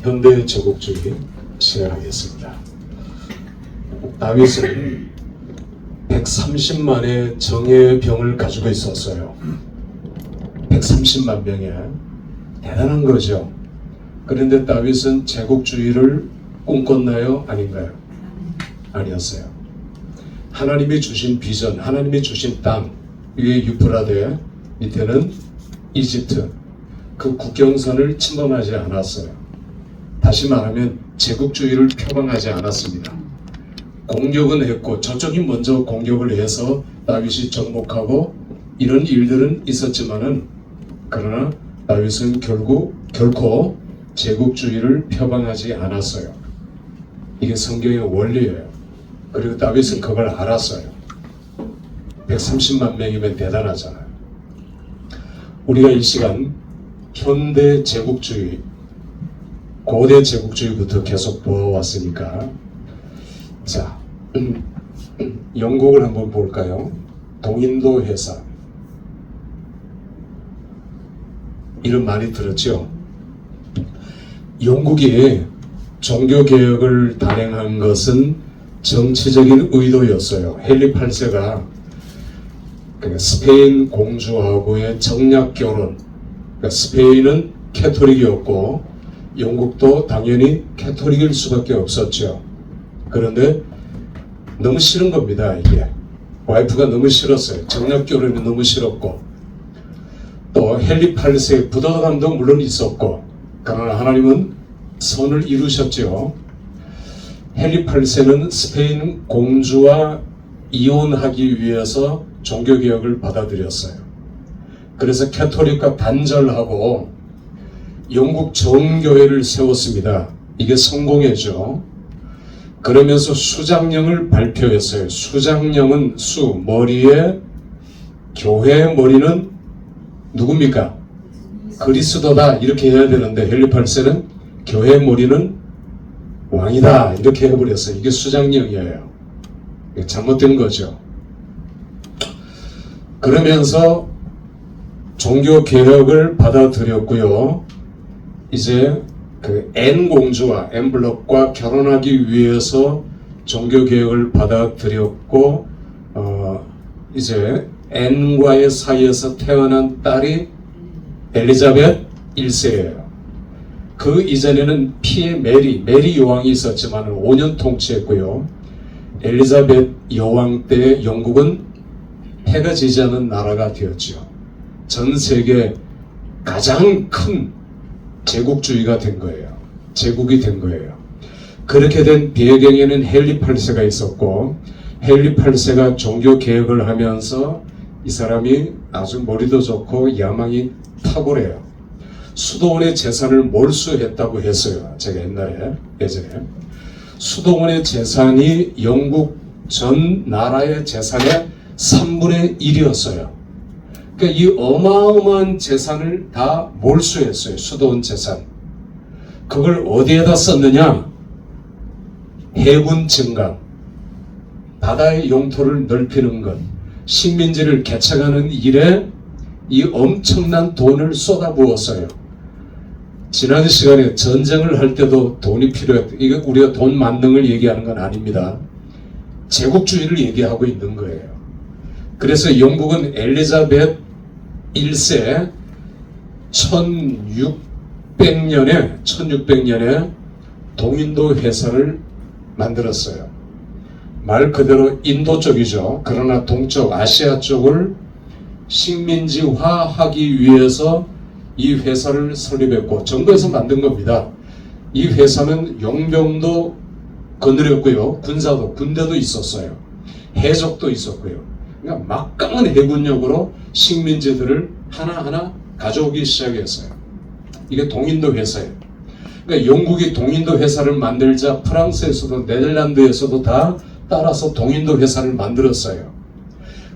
현대 제국주의 시작하겠습니다. 다윗은 130만의 정예병을 가지고 있었어요. 130만 명에 대단한 거죠. 그런데 다윗은 제국주의를 꿈꿨나요? 아닌가요? 아니었어요. 하나님이 주신 비전, 하나님이 주신 땅 위에 유프라데, 밑에는 이집트, 그 국경선을 침범하지 않았어요. 다시 말하면 제국주의를 표방하지 않았습니다. 공격은 했고 저쪽이 먼저 공격을 해서 다윗이 정복하고 이런 일들은 있었지만은, 그러나 다윗은 결코 제국주의를 표방하지 않았어요. 이게 성경의 원리예요. 그리고 다윗은 그걸 알았어요. 130만 명이면 대단하잖아요. 우리가 이 시간 현대 제국주의, 고대 제국주의부터 계속 보아왔으니까, 자, 영국을 한번 볼까요? 동인도 회사. 이름 많이 들었죠? 영국이 종교개혁을 단행한 것은 정치적인 의도였어요. 헨리 8세가 스페인 공주하고의 정략결혼, 스페인은 캐토릭이었고 영국도 당연히 캐토릭일 수밖에 없었죠. 그런데 너무 싫은 겁니다. 이게 와이프가 너무 싫었어요. 정략결혼이 너무 싫었고, 또 헨리 8세 부도감도 물론 있었고, 그러나 하나님은 선을 이루셨죠. 헨리 8세는 스페인 공주와 이혼하기 위해서 종교개혁을 받아들였어요. 그래서 캐토릭과 단절하고 영국 정교회를 세웠습니다. 이게 성공했죠. 그러면서 수장령을 발표했어요. 수장령은 머리에, 교회의 머리는 누굽니까? 그리스도다, 이렇게 해야 되는데 헨리 8세는 교회의 머리는 왕이다, 이렇게 해버렸어요. 이게 수장령이에요. 이게 잘못된 거죠. 그러면서 종교개혁을 받아들였고요. 이제 그 앤 공주와 앤 블럭과 결혼하기 위해서 종교개혁을 받아들였고, 이제 앤과의 사이에서 태어난 딸이 엘리자벳 1세예요. 그 이전에는 피의 메리 여왕이 있었지만 5년 통치했고요. 엘리자벳 여왕 때 영국은 해가 지지 않는 나라가 되었죠. 전 세계 가장 큰 제국주의가 된 거예요. 제국이 된 거예요. 그렇게 된 배경에는 헨리 8세가 있었고, 헨리 8세가 종교개혁을 하면서 이 사람이 아주 머리도 좋고 야망이 탁월해요. 수도원의 재산을 몰수했다고 했어요. 제가 예전에 수도원의 재산이 영국 전 나라의 재산의 3분의 1이었어요. 그러니까 이 어마어마한 재산을 다 몰수했어요. 수도원 재산. 그걸 어디에다 썼느냐? 해군 증강, 바다의 영토를 넓히는 것, 식민지를 개척하는 일에 이 엄청난 돈을 쏟아부었어요. 지난 시간에 전쟁을 할 때도 돈이 필요했다. 이게 우리가 돈 만능을 얘기하는 건 아닙니다. 제국주의를 얘기하고 있는 거예요. 그래서 영국은 엘리자벳 1세 1600년에 동인도 회사를 만들었어요. 말 그대로 인도 쪽이죠. 그러나 동쪽 아시아 쪽을 식민지화하기 위해서 이 회사를 설립했고, 정부에서 만든 겁니다. 이 회사는 용병도 거느렸고요, 군대도 있었어요, 해적도 있었고요. 그러니까 막강한 해군력으로 식민지들을 하나하나 가져오기 시작했어요. 이게 동인도 회사예요. 그러니까 영국이 동인도 회사를 만들자 프랑스에서도 네덜란드에서도 다 따라서 동인도 회사를 만들었어요.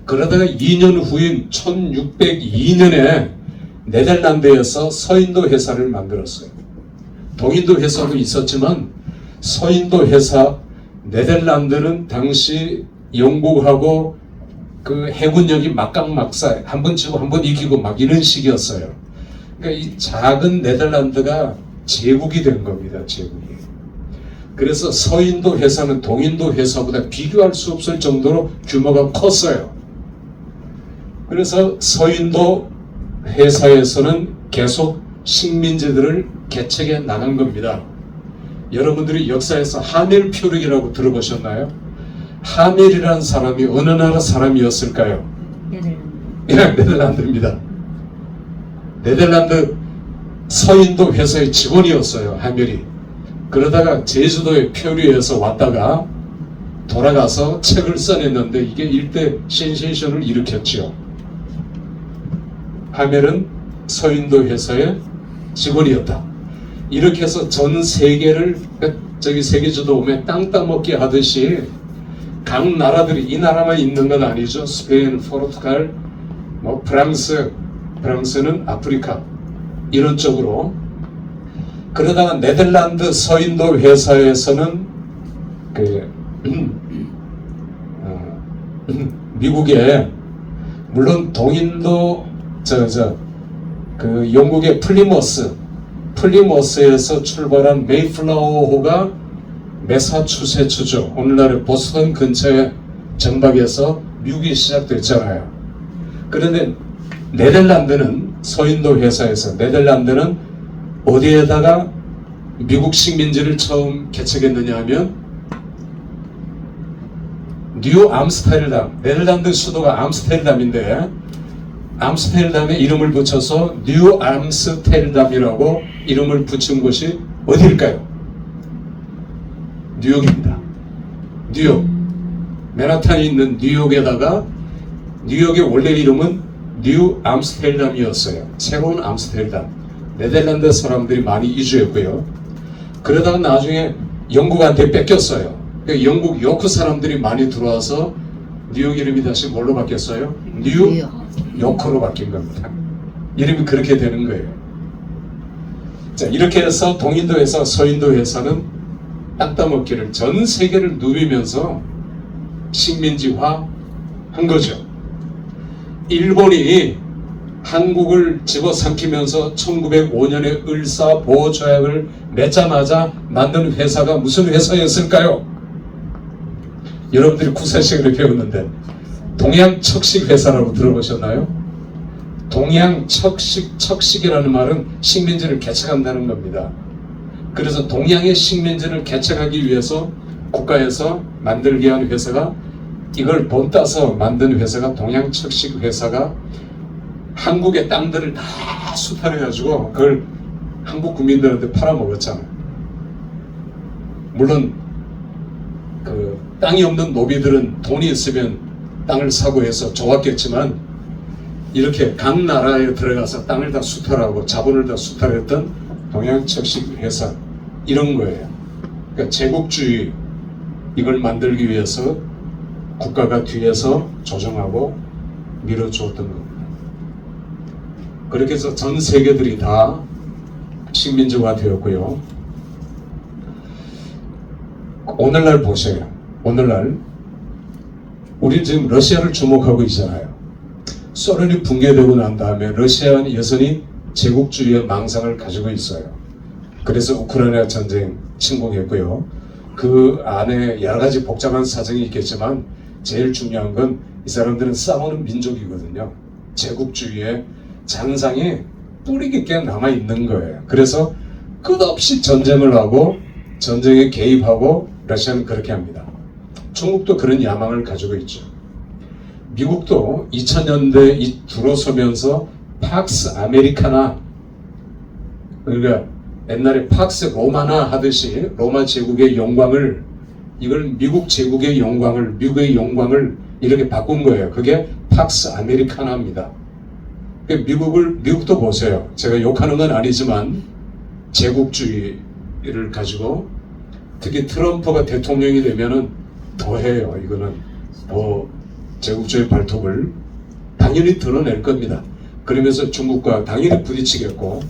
그러다가 2년 후인 1602년에 네덜란드에서 서인도 회사를 만들었어요. 동인도 회사도 있었지만 서인도 회사, 네덜란드는 당시 영국하고 그 해군력이 막강막사, 한 번 지고 한 번 이기고 막 이런 식이었어요. 그러니까 이 작은 네덜란드가 제국이 된 겁니다. 제국이. 그래서 서인도 회사는 동인도 회사보다 비교할 수 없을 정도로 규모가 컸어요. 그래서 서인도 회사에서는 계속 식민지들을 개척해 나간 겁니다. 여러분들이 역사에서 하멜 퓨릭이라고 들어보셨나요? 하멜이라는 사람이 어느 나라 사람이었을까요? 네덜란드입니다. 네덜란드 서인도 회사의 직원이었어요. 하멜이. 그러다가 제주도의 표류에서 왔다가 돌아가서 책을 써냈는데 이게 일대 센세이션을 일으켰지요. 하멜은 서인도 회사의 직원이었다. 이렇게 해서 전 세계를 저기 세계지도 보면 땅 따먹기 하듯이 각 나라들이 이 나라만 있는 건 아니죠. 스페인, 포르투갈, 뭐 프랑스는 아프리카 이런 쪽으로. 그러다가 네덜란드 서인도 회사에서는 미국에 물론 동인도 영국의 플리머스에서 출발한 메이플라워호가 매사추세츠주 오늘날의 보스턴 근처의 정박에서 미국이 시작됐잖아요. 그런데 네덜란드는 서인도 회사에서 네덜란드는 어디에다가 미국 식민지를 처음 개척했느냐 하면 뉴 암스테르담, 네덜란드 수도가 암스테르담인데 암스테르담에 이름을 붙여서 뉴 암스테르담이라고 이름을 붙인 곳이 어디일까요? 뉴욕입니다. 뉴욕. 맨하탄에 있는 뉴욕에다가 뉴욕의 원래 이름은 뉴 암스테르담이었어요. 새로운 암스테르담. 네덜란드 사람들이 많이 이주했고요. 그러다가 나중에 영국한테 뺏겼어요. 그러니까 영국 요크 사람들이 많이 들어와서 뉴욕 이름이 다시 뭘로 바뀌었어요? 뉴요크로 바뀐 겁니다. 이름이 그렇게 되는 거예요. 자, 이렇게 해서 동인도에서 서인도에서는 땅 따먹기를 전 세계를 누비면서 식민지화 한 거죠. 일본이 한국을 집어삼키면서 1905년에 을사보호조약을 맺자마자 만든 회사가 무슨 회사였을까요? 여러분들이 국사 시간에 배웠는데 동양척식회사라고 들어보셨나요? 동양척식이라는 말은 식민지를 개척한다는 겁니다. 그래서 동양의 식민지를 개척하기 위해서 국가에서 만들게 한 회사가 이걸 본따서 만든 회사가 동양척식회사가 한국의 땅들을 다 수탈해가지고 그걸 한국 국민들한테 팔아먹었잖아요. 물론 그 땅이 없는 노비들은 돈이 있으면 땅을 사고 해서 좋았겠지만 이렇게 각 나라에 들어가서 땅을 다 수탈하고 자본을 다 수탈했던 동양척식회사 이런 거예요. 그러니까 제국주의 이걸 만들기 위해서 국가가 뒤에서 조정하고 밀어주었던 겁니다. 그렇게 해서 전 세계들이 다 식민지화 되었고요. 오늘날 보세요. 오늘날 우리 지금 러시아를 주목하고 있잖아요. 소련이 붕괴되고 난 다음에 러시아는 여전히 제국주의의 망상을 가지고 있어요. 그래서 우크라이나 전쟁 침공했고요. 그 안에 여러 가지 복잡한 사정이 있겠지만 제일 중요한 건 이 사람들은 싸우는 민족이거든요. 제국주의의 잔상이 뿌리 깊게 남아있는 거예요. 그래서 끝없이 전쟁을 하고 전쟁에 개입하고 러시아는 그렇게 합니다. 중국도 그런 야망을 가지고 있죠. 미국도 2000년대 들어서면서 팍스 아메리카나 그러니까 옛날에 팍스 로마나 하듯이 로마 제국의 영광을 이걸 미국 제국의 영광을 미국의 영광을 이렇게 바꾼 거예요. 그게 팍스 아메리카나입니다. 미국도 보세요. 제가 욕하는 건 아니지만 제국주의를 가지고 특히 트럼프가 대통령이 되면은 더 해요. 이거는 더 제국주의 발톱을 당연히 드러낼 겁니다. 그러면서 중국과 당연히 부딪히겠고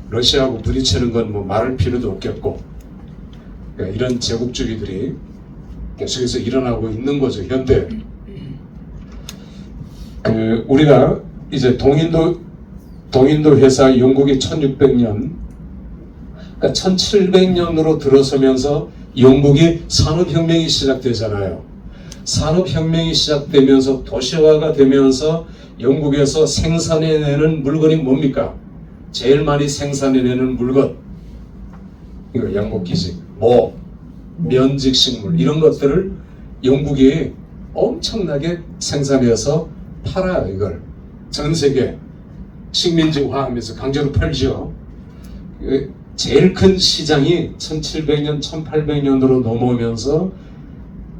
러시아하고 부딪히는 건 뭐 말할 필요도 없겠고 그러니까 이런 제국주의들이 계속해서 일어나고 있는 거죠. 현대 우리가 이제 동인도 회사 영국이 1600년 그러니까 1700년으로 들어서면서 영국이 산업혁명이 시작되잖아요. 산업혁명이 시작되면서 도시화가 되면서 영국에서 생산해내는 물건이 뭡니까? 제일 많이 생산해내는 물건, 이거 양복기식, 면직식물 이런 것들을 영국이 엄청나게 생산해서 팔아요. 이걸 전 세계 식민지화하면서 강제로 팔죠. 제일 큰 시장이 1700년, 1800년으로 넘어오면서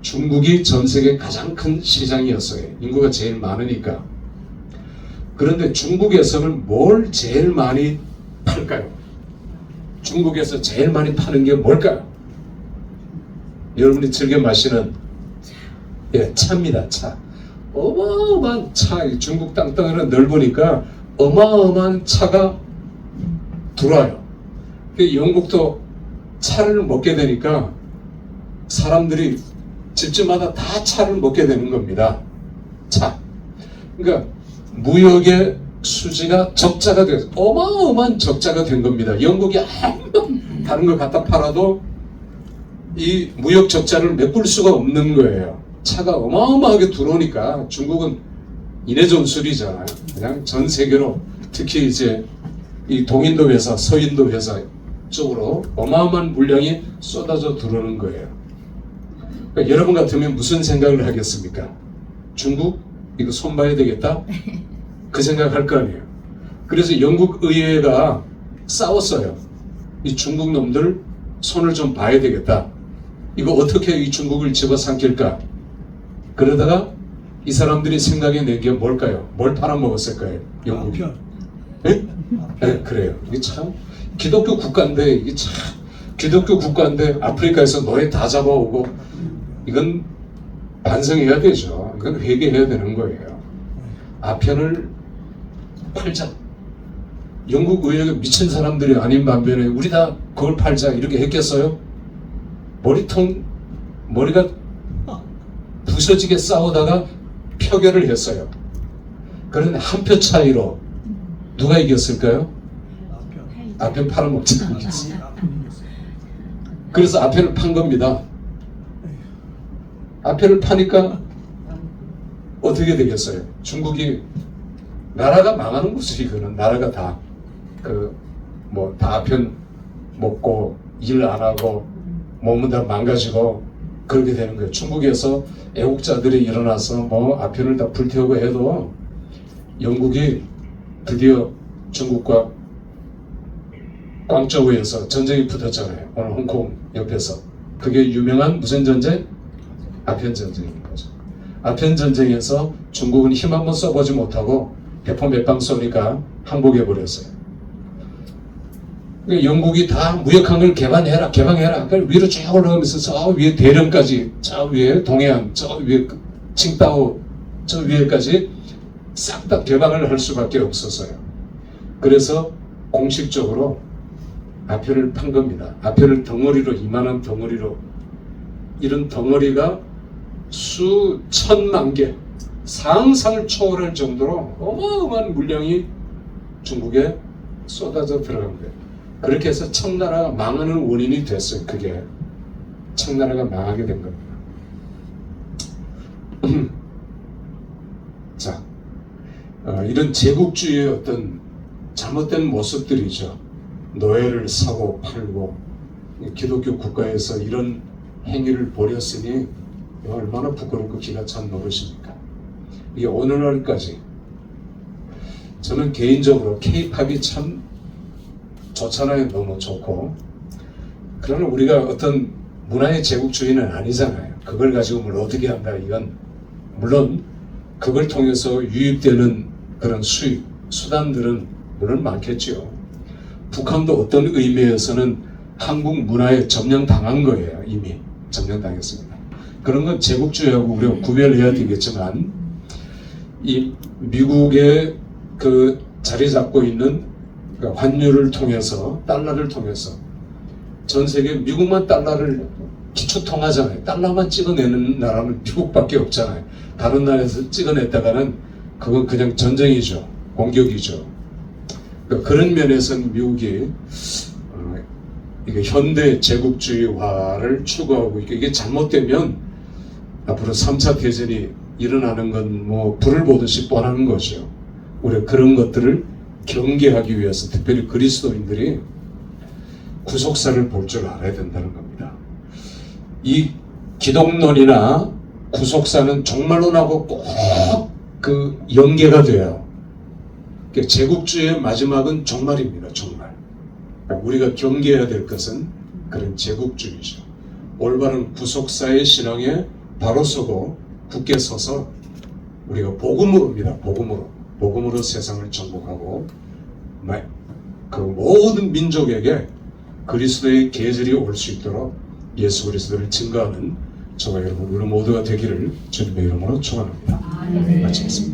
중국이 전 세계 가장 큰 시장이었어요. 인구가 제일 많으니까. 그런데 중국에서는 뭘 제일 많이 팔까요? 중국에서 제일 많이 파는 게 뭘까요? 여러분이 즐겨 마시는 차입니다. 차. 어마어마한 차. 중국 땅덩이는 넓으니까 어마어마한 차가 들어와요. 영국도 차를 먹게 되니까 사람들이 집집마다 다 차를 먹게 되는 겁니다. 차. 그러니까 무역의 수지가 적자가 돼서 어마어마한 적자가 된 겁니다. 영국이 아무런 다른 걸 갖다 팔아도 이 무역 적자를 메꿀 수가 없는 거예요. 차가 어마어마하게 들어오니까 중국은 이내전술이잖아요. 그냥 전 세계로 특히 이제 이 동인도 회사, 서인도 회사 쪽으로 어마어마한 물량이 쏟아져 들어오는 거예요. 그러니까 여러분 같으면 무슨 생각을 하겠습니까? 중국? 이거 손 봐야 되겠다? 그 생각할 거 아니에요. 그래서 영국 의회가 싸웠어요. 이 중국 놈들 손을 좀 봐야 되겠다. 이거 어떻게 이 중국을 집어삼킬까? 그러다가 이 사람들이 생각해낸 게 뭘까요? 뭘 팔아먹었을까요? 영국이. 네, 그래요. 이게 참 기독교 국가인데 이게 참 기독교 국가인데 아프리카에서 노예 다 잡아오고 이건 반성해야 되죠. 이건 회개해야 되는 거예요. 아편을 팔자. 영국 의회가 미친 사람들이 아닌 반면에 우리 다 그걸 팔자 이렇게 했겠어요? 머리가 부서지게 싸우다가 표결을 했어요. 그런데 한 표 차이로 누가 이겼을까요? 아편 팔아먹자 이겼어요. 그래서 아편을 판 겁니다. 아편을 파니까 어떻게 되겠어요? 중국이 나라가 망하는 거죠. 이거는 나라가 다 다 아편 먹고 일 안 하고 몸은 다 망가지고 그렇게 되는 거예요. 중국에서 애국자들이 일어나서 아편을 다 불태우고 해도 영국이 드디어 중국과 광저우에서 전쟁이 붙었잖아요. 오늘 홍콩 옆에서. 그게 유명한 무슨 전쟁? 아편 전쟁인 거죠. 아편 전쟁에서 중국은 힘 한번 써보지 못하고 대포 몇 방 쏘니까 항복해 버렸어요. 영국이 다 무역항을 개방해라. 그걸 위로 쭉 올라가면서 저 위에 대련까지, 저 위에 동해안, 저 위에 칭다오, 저 위에까지 싹 다 개방을 할 수밖에 없었어요. 그래서 공식적으로 아편을 판 겁니다. 아편을 덩어리로, 이만한 덩어리로, 이런 덩어리가 수천만 개, 상상을 초월할 정도로 어마어마한 물량이 중국에 쏟아져 들어간 거예요. 그렇게 해서 청나라가 망하는 원인이 됐어요. 그게 청나라가 망하게 된 겁니다. 자, 이런 제국주의의 어떤 잘못된 모습들이죠. 노예를 사고 팔고 기독교 국가에서 이런 행위를 벌였으니 얼마나 부끄럽고 기가 찬 노릇입니까? 이게 오늘날까지 저는 개인적으로 K-팝이 참 좋잖아요. 너무 좋고. 그러나 우리가 어떤 문화의 제국주의는 아니잖아요. 그걸 가지고 뭘 어떻게 한다. 이건 물론 그걸 통해서 유입되는 그런 수익, 수단들은 물론 많겠죠. 북한도 어떤 의미에서는 한국 문화에 점령당한 거예요. 이미 점령당했습니다. 그런 건 제국주의하고 우리가 구별해야 되겠지만 이 미국의 그 자리 잡고 있는 환율을 통해서, 달러를 통해서 전 세계 미국만 달러를 기초 통하잖아요. 달러만 찍어내는 나라는 미국밖에 없잖아요. 다른 나라에서 찍어냈다가는 그건 그냥 전쟁이죠. 공격이죠. 그런 면에서는 미국이 이게 현대 제국주의화를 추구하고 이게 잘못되면 앞으로 3차 대전이 일어나는 건 뭐 불을 보듯이 뻔한 거죠. 우리가 그런 것들을 경계하기 위해서 특별히 그리스도인들이 구속사를 볼 줄 알아야 된다는 겁니다. 이 기독론이나 구속사는 종말론하고 꼭 그 연계가 돼요. 그러니까 제국주의의 마지막은 종말입니다. 종말. 우리가 경계해야 될 것은 그런 제국주의죠. 올바른 구속사의 신앙에 바로 서고 굳게 서서 우리가 복음으로입니다. 복음으로 세상을 정복하고 그 모든 민족에게 그리스도의 계절이 올 수 있도록 예수 그리스도를 증거하는 저와 여러분 우리 모두가 되기를 주님의 이름으로 축원합니다. 마치겠습니다.